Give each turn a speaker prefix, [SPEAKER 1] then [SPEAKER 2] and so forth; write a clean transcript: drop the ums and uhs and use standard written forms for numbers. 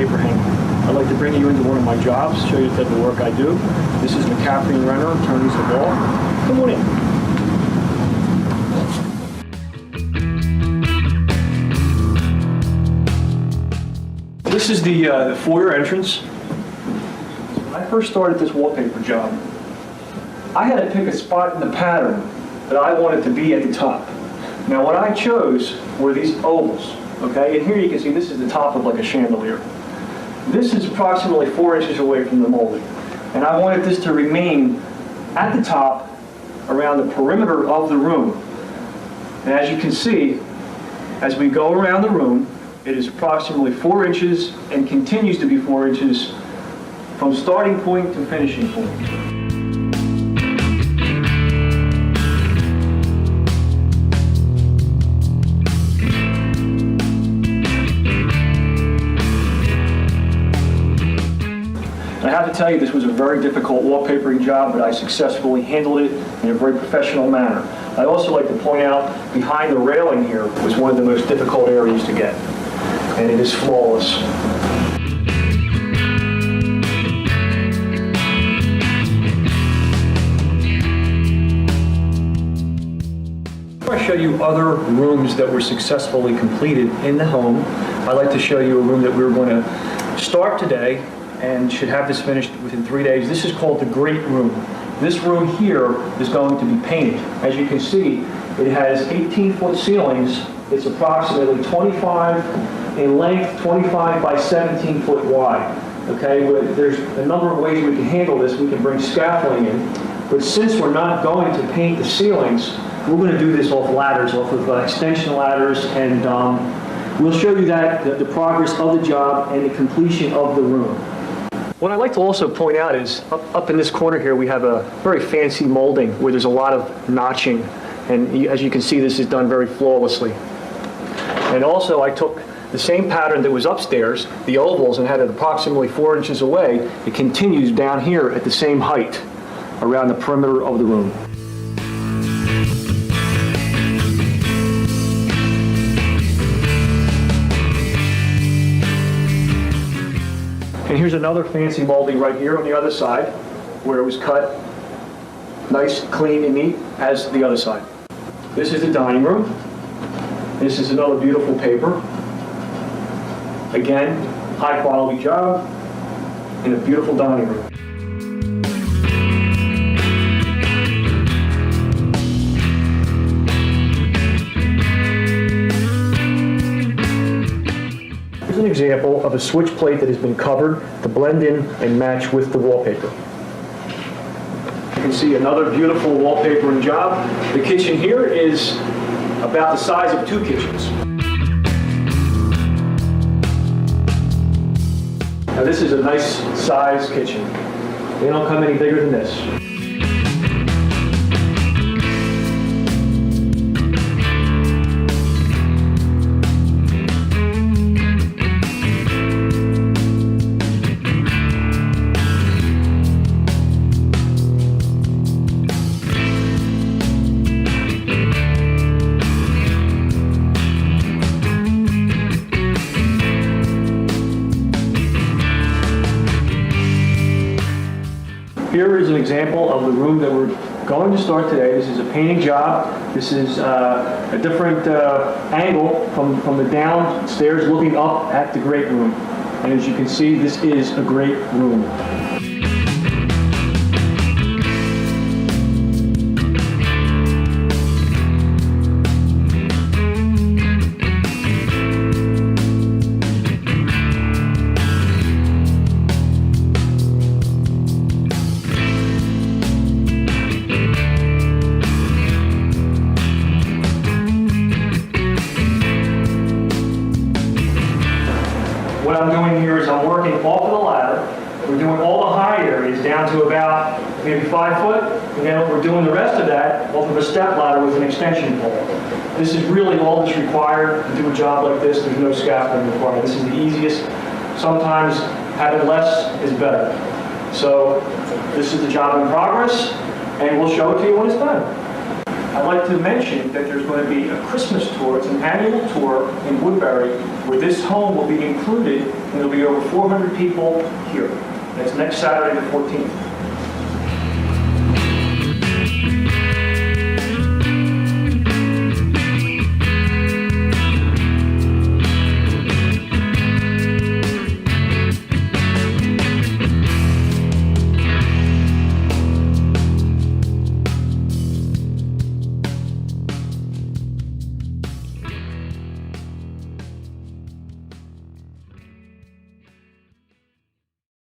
[SPEAKER 1] wallpaper hanging. I'd like to bring you into one of my jobs, show you the type of work I do. This is McCaffrey and Renner, attorneys the ball. Come on in. This is the foyer entrance. When I first started this wallpaper job, I had to pick a spot in the pattern that I wanted to be at the top. Now what I chose were these ovals, okay? And here you can see this is the top of like a chandelier. This is approximately 4 inches away from the molding. And I wanted this to remain at the top around the perimeter of the room. And as you can see, as we go around the room, it is approximately 4 inches and continues to be 4 inches from starting point to finishing point. I have to tell you, this was a very difficult wallpapering job, but I successfully handled it in a very professional manner. I also like to point out, behind the railing here was one of the most difficult areas to get, and it is flawless. Before I show you other rooms that were successfully completed in the home, I'd like to show you a room that we're going to start today and should have this finished within 3 days. This is called the Great Room. This room here is going to be painted. As you can see, it has 18-foot ceilings. It's approximately 25 in length, 25 by 17 foot wide. Okay, there's a number of ways we can handle this. We can bring scaffolding in, but since we're not going to paint the ceilings, we're going to do this off ladders, off of extension ladders, and we'll show you that the progress of the job and the completion of the room. What I'd like to also point out is up in this corner here we have a very fancy molding where there's a lot of notching, and as you can see, this is done very flawlessly. And also I took the same pattern that was upstairs, the ovals, and had it approximately 4 inches away. It continues down here at the same height around the perimeter of the room. And here's another fancy molding right here on the other side, where it was cut nice, clean, and neat as the other side. This is the dining room. This is another beautiful paper. Again, high quality job in a beautiful dining room. An example of a switch plate that has been covered to blend in and match with the wallpaper. You can see another beautiful wallpapering job. The kitchen here is about the size of 2 kitchens. Now this is a nice size kitchen. They don't come any bigger than this. Here is an example of the room that we're going to start today. This is a painting job. This is a different angle from the downstairs looking up at the great room. And as you can see, this is a great room. What I'm doing here is I'm working off of the ladder. We're doing all the high areas down to about maybe 5 foot, and then we're doing the rest of that off of a step ladder with an extension pole. This is really all that's required to do a job like this. There's no scaffolding required. This is the easiest. Sometimes having less is better. So this is the job in progress, and we'll show it to you when it's done. I'd like to mention that there's going to be a Christmas tour. It's an annual tour in Woodbury where this home will be included, and there'll be over 400 people here. That's next Saturday, the 14th.